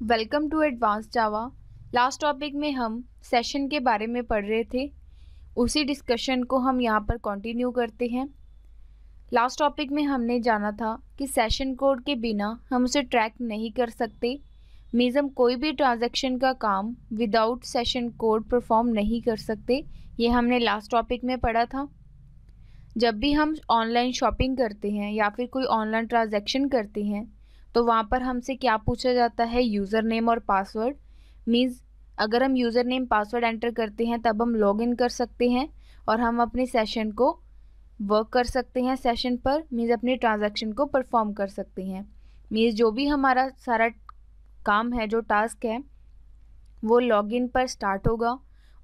Welcome to advance Java. Last topic में हम session के बारे में पढ़ रहे थे, उसी डिस्कशन को हम यहाँ पर कंटिन्यू करते हैं। लास्ट टॉपिक में हमने जाना था कि सेशन कोड के बिना हम उसे ट्रैक नहीं कर सकते। मीन्स हम कोई भी ट्रांजैक्शन का काम विदाउट सेशन कोड परफॉर्म नहीं कर सकते। ये हमने लास्ट टॉपिक में पढ़ा था। जब भी हम ऑनलाइन शॉपिंग करते हैं या फिर कोई ऑनलाइन ट्रांजैक्शन करते हैं तो वहाँ पर हमसे क्या पूछा जाता है, यूज़र नेम और पासवर्ड। मीन्स अगर हम यूज़र नेम पासवर्ड एंटर करते हैं तब हम लॉग इन कर सकते हैं और हम अपने सेशन को वर्क कर सकते हैं। सेशन पर मीन्स अपने ट्रांजैक्शन को परफॉर्म कर सकते हैं। मीन्स जो भी हमारा सारा काम है, जो टास्क है, वो लॉग इन पर स्टार्ट होगा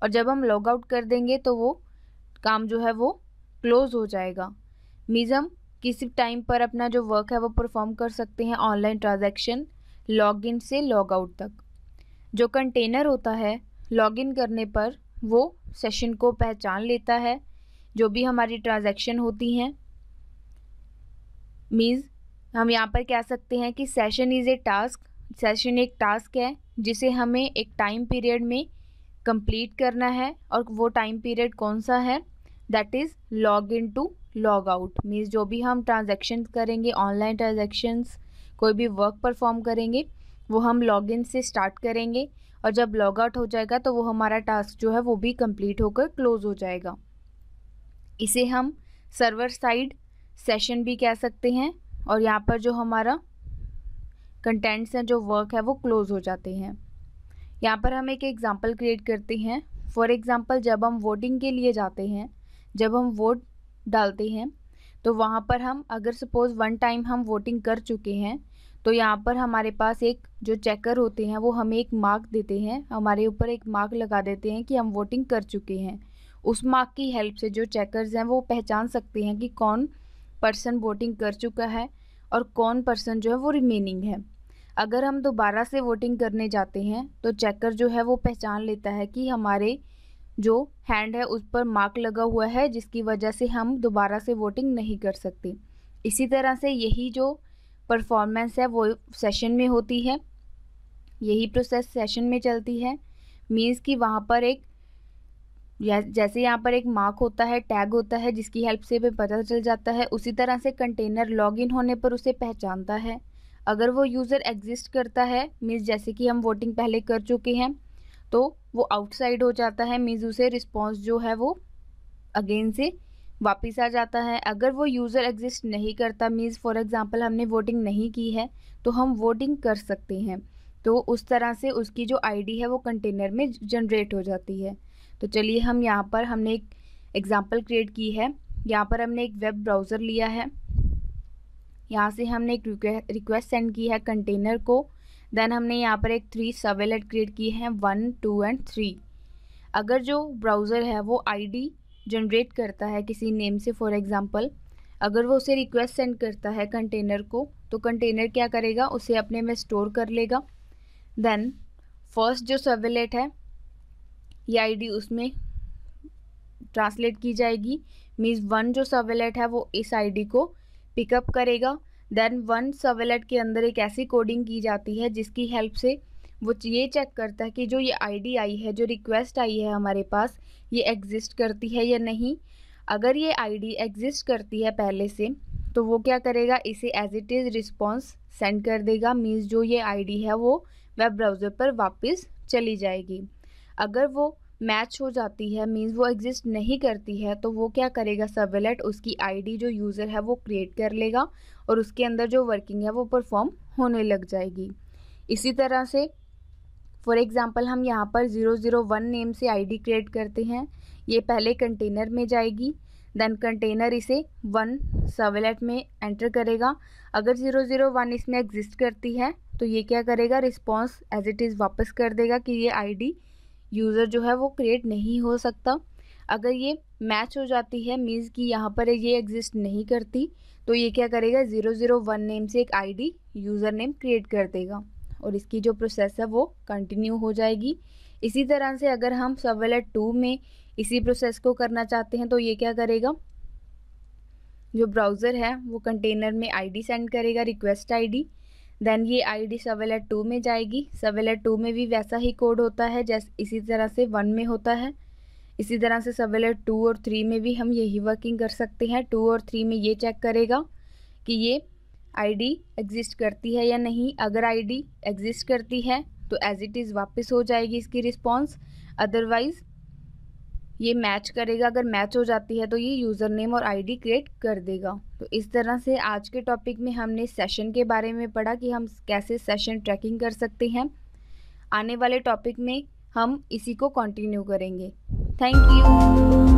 और जब हम लॉग आउट कर देंगे तो वो काम जो है वो क्लोज हो जाएगा। मीन्स हम किसी टाइम पर अपना जो वर्क है वो परफॉर्म कर सकते हैं ऑनलाइन ट्रांजैक्शन लॉग इन से लॉग आउट तक। जो कंटेनर होता है, लॉग इन करने पर वो सेशन को पहचान लेता है, जो भी हमारी ट्रांजैक्शन होती हैं। मीन्स हम यहाँ पर कह सकते हैं कि session is a task. Session एक टास्क है जिसे हमें एक टाइम पीरियड में कंप्लीट करना है और वो टाइम पीरियड कौन सा है, that is log in to log out. Means जो भी हम ट्रांजैक्शन करेंगे, ऑनलाइन ट्रांजैक्शंस, कोई भी वर्क परफॉर्म करेंगे, वो हम लॉग इन से स्टार्ट करेंगे और जब लॉग आउट हो जाएगा तो वो हमारा टास्क जो है वो भी कंप्लीट होकर क्लोज हो जाएगा। इसे हम सर्वर साइड सेशन भी कह सकते हैं और यहाँ पर जो हमारा कंटेंट्स हैं, जो वर्क है, वो क्लोज हो जाते हैं। यहाँ पर हम एक एग्जांपल क्रिएट करते हैं। फॉर एग्जांपल जब हम वोटिंग के लिए जाते हैं, जब हम वोट डालते हैं तो वहाँ पर हम अगर सपोज़ वन टाइम हम वोटिंग कर चुके हैं तो यहाँ पर हमारे पास एक जो चेकर होते हैं वो हमें एक मार्क देते हैं, हमारे ऊपर एक मार्क लगा देते हैं कि हम वोटिंग कर चुके हैं। उस मार्क की हेल्प से जो चेकर्स हैं वो पहचान सकते हैं कि कौन पर्सन वोटिंग कर चुका है और कौन पर्सन जो है वो रिमेनिंग है। अगर हम दोबारा से वोटिंग करने जाते हैं तो चेकर जो है वो पहचान लेता है कि हमारे जो हैंड है उस पर मार्क लगा हुआ है, जिसकी वजह से हम दोबारा से वोटिंग नहीं कर सकते। इसी तरह से यही जो परफॉर्मेंस है वो सेशन में होती है, यही प्रोसेस सेशन में चलती है। मीन्स कि वहाँ पर एक जैसे यहाँ पर एक मार्क होता है, टैग होता है, जिसकी हेल्प से हमें पता चल जाता है, उसी तरह से कंटेनर लॉगिन होने पर उसे पहचानता है। अगर वो यूज़र एग्जिस्ट करता है, मीन्स जैसे कि हम वोटिंग पहले कर चुके हैं तो वो आउटसाइड हो जाता है। मीन्स उसे रिस्पॉन्स जो है वो अगेन से वापस आ जाता है। अगर वो यूज़र एग्जिस्ट नहीं करता, मीन्स फॉर एग्जांपल हमने वोटिंग नहीं की है तो हम वोटिंग कर सकते हैं, तो उस तरह से उसकी जो आईडी है वो कंटेनर में जनरेट हो जाती है। तो चलिए हम यहाँ पर हमने एक एग्जांपल क्रिएट की है। यहाँ पर हमने एक वेब ब्राउज़र लिया है, यहाँ से हमने एक रिक्वेस्ट सेंड की है कंटेनर को। देन हमने यहाँ पर एक 3 सर्वलेट क्रिएट की है, 1, 2 एंड 3। अगर जो ब्राउज़र है वो आईडी जनरेट करता है किसी नेम से, फॉर एग्जांपल अगर वो उसे रिक्वेस्ट सेंड करता है कंटेनर को, तो कंटेनर क्या करेगा, उसे अपने में स्टोर कर लेगा। देन फर्स्ट जो सर्वलेट है ये आईडी उसमें ट्रांसलेट की जाएगी। मीन्स 1 जो सर्वलेट है वो इस आईडी को पिकअप करेगा। देन 1 सर्वलेट के अंदर एक ऐसी कोडिंग की जाती है जिसकी हेल्प से वो ये चेक करता है कि जो ये आईडी आई है, जो रिक्वेस्ट आई है हमारे पास, ये एग्जिस्ट करती है या नहीं। अगर ये आईडी एग्जिस्ट करती है पहले से तो वो क्या करेगा, इसे as it is response send कर देगा। मीन्स जो ये आईडी है वो वेब ब्राउज़र पर वापस चली जाएगी। अगर वो मैच हो जाती है, मीन्स वो एग्जिस्ट नहीं करती है, तो वो क्या करेगा, सर्वलेट उसकी आईडी जो यूज़र है वो क्रिएट कर लेगा और उसके अंदर जो वर्किंग है वो परफॉर्म होने लग जाएगी। इसी तरह से फॉर एग्जांपल हम यहाँ पर 001 नेम से आईडी क्रिएट करते हैं। ये पहले कंटेनर में जाएगी, देन कंटेनर इसे 1 सर्वलेट में एंटर करेगा। अगर 001 इसमें एग्जिस्ट करती है तो ये क्या करेगा, रिस्पॉन्स एज इट इज़ वापस कर देगा कि ये आईडी यूज़र जो है वो क्रिएट नहीं हो सकता। अगर ये मैच हो जाती है, मीन्स कि यहाँ पर ये एग्जिस्ट नहीं करती, तो ये क्या करेगा, 001 नेम से एक आईडी यूज़र नेम क्रिएट कर देगा और इसकी जो प्रोसेस है वो कंटिन्यू हो जाएगी। इसी तरह से अगर हम सर्वलेट 2 में इसी प्रोसेस को करना चाहते हैं तो ये क्या करेगा, जो ब्राउज़र है वो कंटेनर में आईडी सेंड करेगा, रिक्वेस्ट आईडी। देन ये आईडी सर्वेलेट 2 में जाएगी। सर्वेलेट 2 में भी वैसा ही कोड होता है जैसे इसी तरह से 1 में होता है। इसी तरह से सर्वेलेट 2 और 3 में भी हम यही वर्किंग कर सकते हैं। 2 और 3 में ये चेक करेगा कि ये आईडी एग्जिस्ट करती है या नहीं। अगर आईडी एग्जिस्ट करती है तो एज इट इज़ वापस हो जाएगी इसकी रिस्पॉन्स, अदरवाइज़ ये मैच करेगा। अगर मैच हो जाती है तो ये यूज़र नेम और आईडी क्रिएट कर देगा। तो इस तरह से आज के टॉपिक में हमने सेशन के बारे में पढ़ा कि हम कैसे सेशन ट्रैकिंग कर सकते हैं। आने वाले टॉपिक में हम इसी को कंटिन्यू करेंगे। Thank you.